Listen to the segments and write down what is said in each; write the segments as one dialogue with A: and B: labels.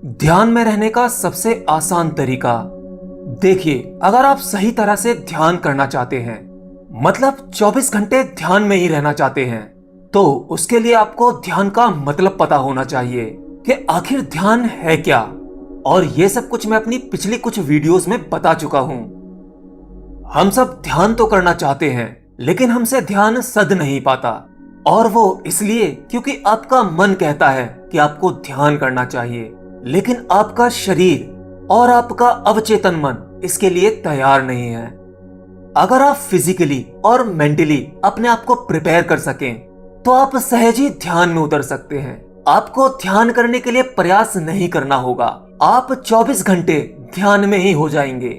A: ध्यान में रहने का सबसे आसान तरीका। देखिए, अगर आप सही तरह से ध्यान करना चाहते हैं, मतलब 24 घंटे ध्यान में ही रहना चाहते हैं, तो उसके लिए आपको ध्यान का मतलब पता होना चाहिए कि आखिर ध्यान है क्या। और ये सब कुछ मैं अपनी पिछली कुछ वीडियोस में बता चुका हूं। हम सब ध्यान तो करना चाहते हैं, लेकिन हमसे ध्यान सध नहीं पाता। और वो इसलिए क्योंकि आपका मन कहता है कि आपको ध्यान करना चाहिए, लेकिन आपका शरीर और आपका अवचेतन मन इसके लिए तैयार नहीं है। अगर आप फिजिकली और मेंटली अपने आप को प्रिपेयर कर सकें, तो आप सहज ही ध्यान में उतर सकते हैं। आपको ध्यान करने के लिए प्रयास नहीं करना होगा, आप 24 घंटे ध्यान में ही हो जाएंगे।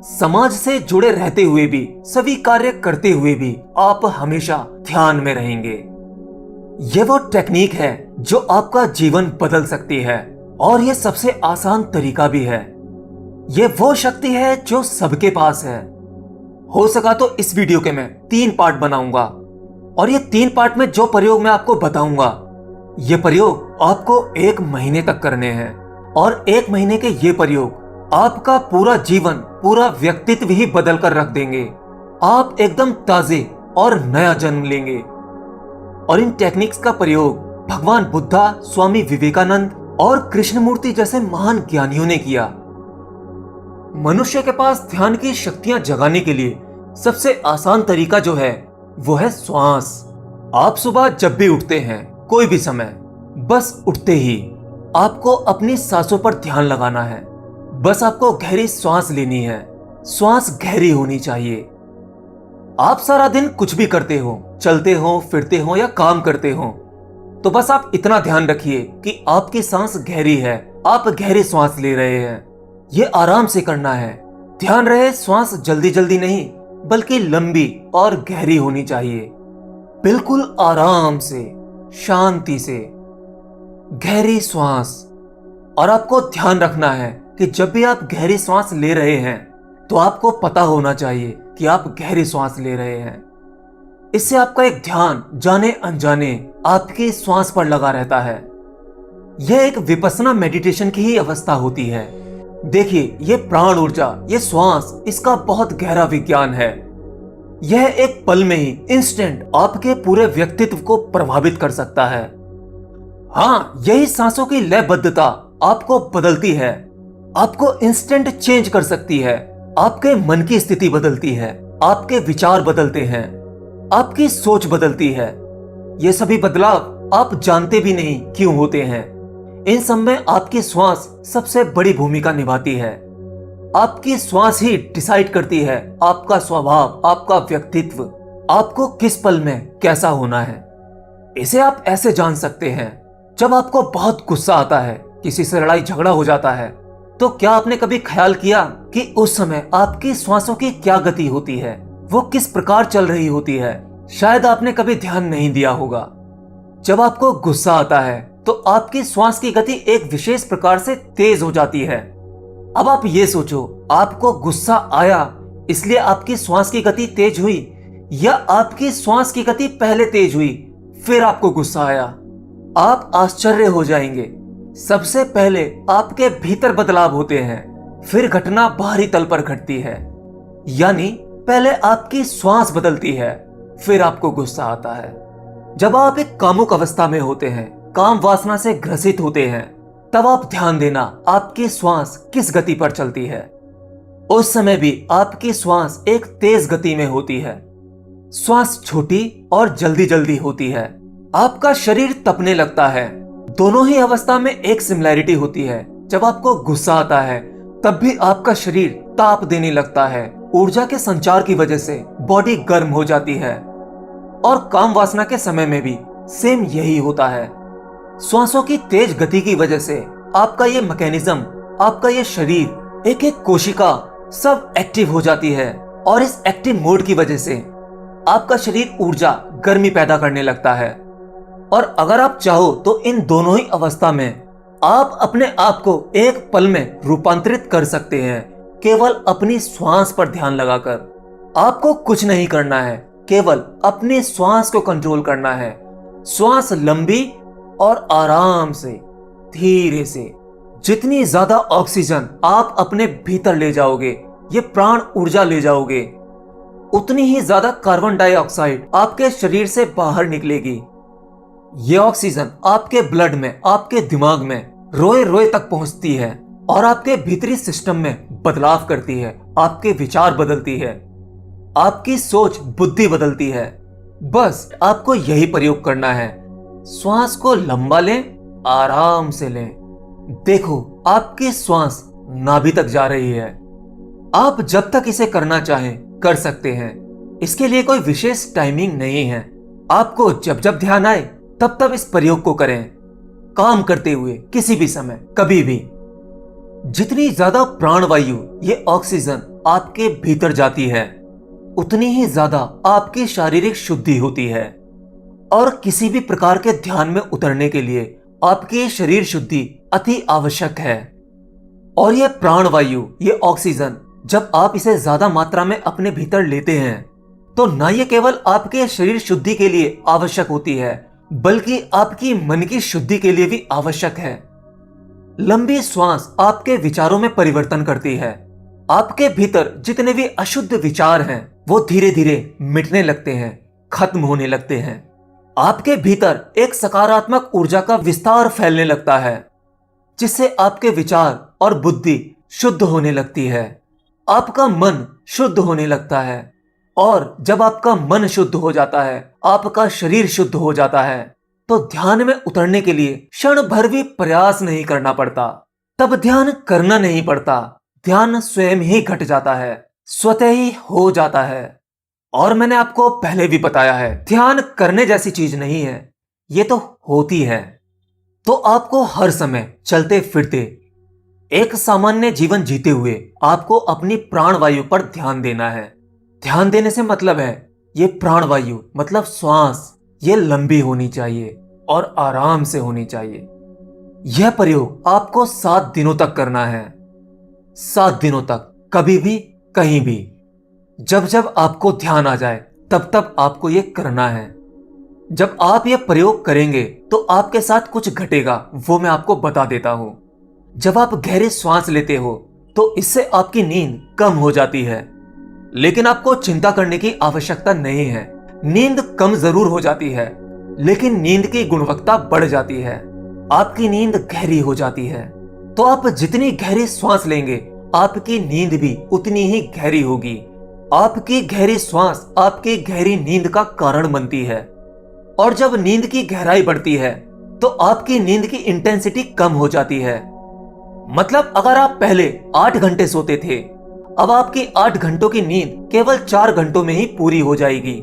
A: समाज से जुड़े रहते हुए भी, सभी कार्य करते हुए भी आप हमेशा ध्यान में रहेंगे। यह वो टेक्निक है जो आपका जीवन बदल सकती है, और यह सबसे आसान तरीका भी है। यह वो शक्ति है जो सबके पास है। हो सका तो इस वीडियो के मैं 3 पार्ट बनाऊंगा, और ये 3 पार्ट में जो प्रयोग मैं आपको बताऊंगा, ये प्रयोग आपको 1 महीने तक करने हैं। और 1 महीने के ये प्रयोग आपका पूरा जीवन, पूरा व्यक्तित्व ही बदल कर रख देंगे। आप एकदम ताजे और नया जन्म लेंगे। और इन टेक्निक्स का प्रयोग भगवान बुद्धा, स्वामी विवेकानंद और कृष्णमूर्ति जैसे महान ज्ञानियों ने किया। मनुष्य के पास ध्यान की शक्तियां जगाने के लिए सबसे आसान तरीका जो है वो है श्वास। आप सुबह जब भी उठते हैं, कोई भी समय, बस उठते ही आपको अपनी सांसों पर ध्यान लगाना है। बस आपको गहरी श्वास लेनी है। श्वास गहरी होनी चाहिए। आप सारा दिन कुछ भी करते हो, चलते हो, फिरते हो या काम करते हो, तो बस आप इतना ध्यान रखिए कि आपकी सांस गहरी है, आप गहरी श्वास ले रहे हैं। ये आराम से करना है। ध्यान रहे, श्वास जल्दी जल्दी नहीं, बल्कि लंबी और गहरी होनी चाहिए। बिल्कुल आराम से, शांति से, गहरी श्वास। और आपको ध्यान रखना है कि जब भी आप गहरी श्वास ले रहे हैं, तो आपको पता होना चाहिए कि आप गहरी श्वास ले रहे हैं। इससे आपका एक ध्यान जाने अनजाने आपकी श्वास पर लगा रहता है। यह एक विपश्यना मेडिटेशन की ही अवस्था होती है। देखिए, ये प्राण ऊर्जा, ये श्वास, इसका बहुत गहरा विज्ञान है। यह एक पल में ही, इंस्टेंट, आपके पूरे व्यक्तित्व को प्रभावित कर सकता है। हाँ, यही सांसों की लयबद्धता आपको बदलती है, आपको इंस्टेंट चेंज कर सकती है। आपके मन की स्थिति बदलती है, आपके विचार बदलते हैं, आपकी सोच बदलती है। ये सभी बदलाव आप जानते भी नहीं क्यों होते हैं। इन सब में आपकी श्वास सबसे बड़ी भूमिका निभाती है। आपकी श्वास ही डिसाइड करती है आपका स्वभाव, आपका व्यक्तित्व, आपको किस पल में कैसा होना है। इसे आप ऐसे जान सकते हैं, जब आपको बहुत गुस्सा आता है, किसी से लड़ाई झगड़ा हो जाता है, तो क्या आपने कभी ख्याल किया कि उस समय आपकी श्वासों की क्या गति होती है, वो किस प्रकार चल रही होती है? शायद आपने कभी ध्यान नहीं दिया होगा। जब आपको गुस्सा आता है, तो आपकी श्वास की गति एक विशेष प्रकार से तेज हो जाती है। अब आप ये सोचो, आपको गुस्सा आया इसलिए आपकी श्वास की गति तेज हुई, या आपकी श्वास की गति पहले तेज हुई फिर आपको गुस्सा आया? आप आश्चर्य हो जाएंगे। सबसे पहले आपके भीतर बदलाव होते हैं, फिर घटना बाहरी तल पर घटती है। यानी पहले आपकी श्वास बदलती है, फिर आपको गुस्सा आता है। जब आप एक कामुक अवस्था में होते हैं, काम वासना से ग्रसित होते हैं, तब आप ध्यान देना आपकी श्वास किस गति पर चलती है। उस समय भी आपकी श्वास एक तेज गति में होती है। श्वास छोटी और जल्दी जल्दी होती है। आपका शरीर तपने लगता है। दोनों ही अवस्था में एक सिमिलैरिटी होती है। जब आपको गुस्सा आता है, तब भी आपका शरीर ताप देने लगता है। ऊर्जा के संचार की वजह से बॉडी गर्म हो जाती है। और काम वासना के समय में भी सेम यही होता है। श्वासों की तेज गति की वजह से आपका ये मैकेनिज्म, आपका ये शरीर, एक एक कोशिका सब एक्टिव हो जाती है। और इस एक्टिव मोड की वजह से आपका शरीर ऊर्जा, गर्मी पैदा करने लगता है। और अगर आप चाहो तो इन दोनों ही अवस्था में आप अपने आप को एक पल में रूपांतरित कर सकते हैं, केवल अपनी श्वास पर ध्यान लगाकर। आपको कुछ नहीं करना है, केवल अपनी श्वास को कंट्रोल करना है। श्वास लंबी और आराम से, धीरे से, जितनी ज्यादा ऑक्सीजन आप अपने भीतर ले जाओगे, ये प्राण ऊर्जा ले जाओगे, उतनी ही ज्यादा कार्बन डाइऑक्साइड आपके शरीर से बाहर निकलेगी। ये ऑक्सीजन आपके ब्लड में, आपके दिमाग में रोए रोए तक पहुंचती है और आपके भीतरी सिस्टम में बदलाव करती है, आपके विचार बदलती है, आपकी सोच बुद्धि बदलती है। बस आपको यही प्रयोग करना है। श्वास को लंबा लें, आराम से लें। देखो आपकी श्वास नाभि तक जा रही है। आप जब तक इसे करना चाहें कर सकते हैं। इसके लिए कोई विशेष टाइमिंग नहीं है। आपको जब जब ध्यान आए तब तब इस प्रयोग को करें, काम करते हुए, किसी भी समय, कभी भी। जितनी ज्यादा प्राणवायु, ये ऑक्सीजन आपके भीतर जाती है, उतनी ही ज्यादा आपकी शारीरिक शुद्धि होती है। और किसी भी प्रकार के ध्यान में उतरने के लिए आपकी शरीर शुद्धि अति आवश्यक है। और यह प्राणवायु, ये ऑक्सीजन, जब आप इसे ज्यादा मात्रा में अपने भीतर लेते हैं तो न ये केवल आपके शरीर शुद्धि के लिए आवश्यक होती है, बल्कि आपकी मन की शुद्धि के लिए भी आवश्यक है। लंबी श्वास आपके विचारों में परिवर्तन करती है। आपके भीतर जितने भी अशुद्ध विचार हैं वो धीरे धीरे मिटने लगते हैं, खत्म होने लगते हैं। आपके भीतर एक सकारात्मक ऊर्जा का विस्तार फैलने लगता है, जिससे आपके विचार और बुद्धि शुद्ध होने लगती है। आपका मन शुद्ध होने लगता है। और जब आपका मन शुद्ध हो जाता है, आपका शरीर शुद्ध हो जाता है, तो ध्यान में उतरने के लिए क्षण भर भी प्रयास नहीं करना पड़ता। तब ध्यान करना नहीं पड़ता, ध्यान स्वयं ही घट जाता है, स्वतः ही हो जाता है। और मैंने आपको पहले भी बताया है, ध्यान करने जैसी चीज नहीं है, ये तो होती है। तो आपको हर समय चलते फिरते एक सामान्य जीवन जीते हुए आपको अपनी प्राणवायु पर ध्यान देना है। ध्यान देने से मतलब है, ये प्राणवायु मतलब श्वास, ये लंबी होनी चाहिए और आराम से होनी चाहिए। यह प्रयोग आपको 7 दिनों तक करना है। 7 दिनों तक, कभी भी, कहीं भी, जब जब आपको ध्यान आ जाए तब तब आपको ये करना है। जब आप ये प्रयोग करेंगे तो आपके साथ कुछ घटेगा, वो मैं आपको बता देता हूं। जब आप गहरी श्वास लेते हो तो इससे आपकी नींद कम हो जाती है, लेकिन आपको चिंता करने की आवश्यकता नहीं है। नींद कम जरूर हो जाती है, लेकिन नींद की गुणवत्ता बढ़ जाती है, आपकी नींद गहरी हो जाती है। तो आप जितनी गहरी श्वास लेंगे, आपकी नींद भी उतनी ही गहरी होगी। आपकी गहरी श्वास आपकी गहरी नींद का कारण बनती है। और जब नींद की गहराई बढ़ती है तो आपकी नींद की इंटेंसिटी कम हो जाती है। मतलब अगर आप पहले 8 घंटे सोते थे, अब आपकी 8 घंटों की नींद केवल 4 घंटों में ही पूरी हो जाएगी,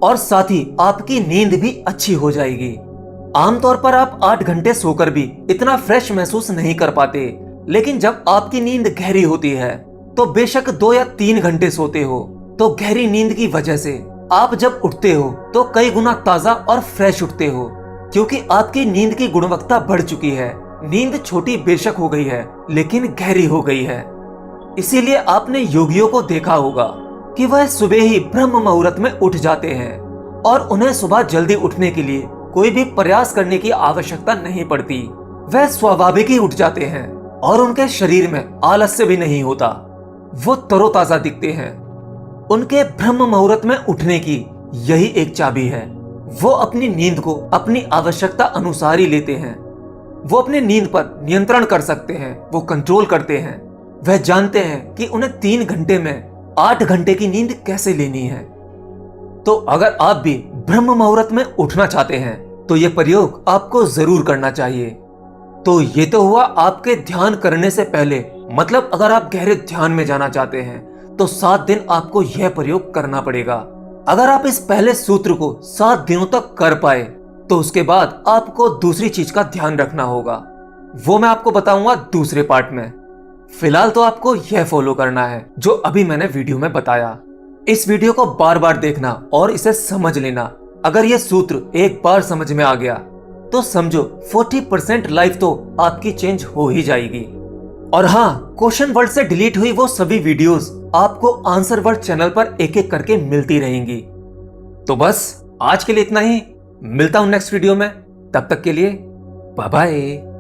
A: और साथ ही आपकी नींद भी अच्छी हो जाएगी। आमतौर पर आप 8 घंटे सोकर भी इतना फ्रेश महसूस नहीं कर पाते, लेकिन जब आपकी नींद गहरी होती है तो बेशक 2 या 3 घंटे सोते हो, तो गहरी नींद की वजह से आप जब उठते हो तो कई गुना ताजा और फ्रेश उठते हो, क्योंकि आपकी नींद की गुणवत्ता बढ़ चुकी है। नींद छोटी बेशक हो गई है, लेकिन गहरी हो गई है। इसीलिए आपने योगियों को देखा होगा कि वह सुबह ही ब्रह्म मुहूर्त में उठ जाते हैं, और उन्हें सुबह जल्दी उठने के लिए कोई भी प्रयास करने की आवश्यकता नहीं पड़ती। वह स्वाभाविक ही उठ जाते हैं और उनके शरीर में आलस्य भी नहीं होता। वो तरोताजा दिखते हैं। उनके ब्रह्म मुहूर्त में उठने की यही एक चाबी है। वो अपनी नींद को अपनी आवश्यकता अनुसार ही लेते हैं। वो अपने नींद पर नियंत्रण कर सकते हैं, वो कंट्रोल करते हैं। वह जानते हैं कि उन्हें 3 घंटे में 8 घंटे की नींद कैसे लेनी है। तो अगर आप भी ब्रह्म मुहूर्त में उठना चाहते हैं तो यह प्रयोग आपको जरूर करना चाहिए। तो ये तो हुआ आपके ध्यान करने से पहले, मतलब अगर आप गहरे ध्यान में जाना चाहते हैं तो 7 दिन आपको यह प्रयोग करना पड़ेगा। अगर आप इस पहले सूत्र को 7 दिनों तक कर पाए तो उसके बाद आपको दूसरी चीज का ध्यान रखना होगा। वो मैं आपको बताऊंगा दूसरे पार्ट में। फिलहाल तो आपको यह फॉलो करना है जो अभी मैंने वीडियो में बताया। इस वीडियो को बार बार देखना और इसे समझ लेना। अगर यह सूत्र एक बार समझ में आ गया तो समझो 40% लाइफ तो आपकी चेंज हो ही जाएगी। और हाँ, क्वेश्चन वर्ड से डिलीट हुई वो सभी वीडियोस आपको आंसर वर्ड चैनल पर एक एक करके मिलती रहेंगी। तो बस आज के लिए इतना ही। मिलता हूं नेक्स्ट वीडियो में। तब तक के लिए बाय बाय।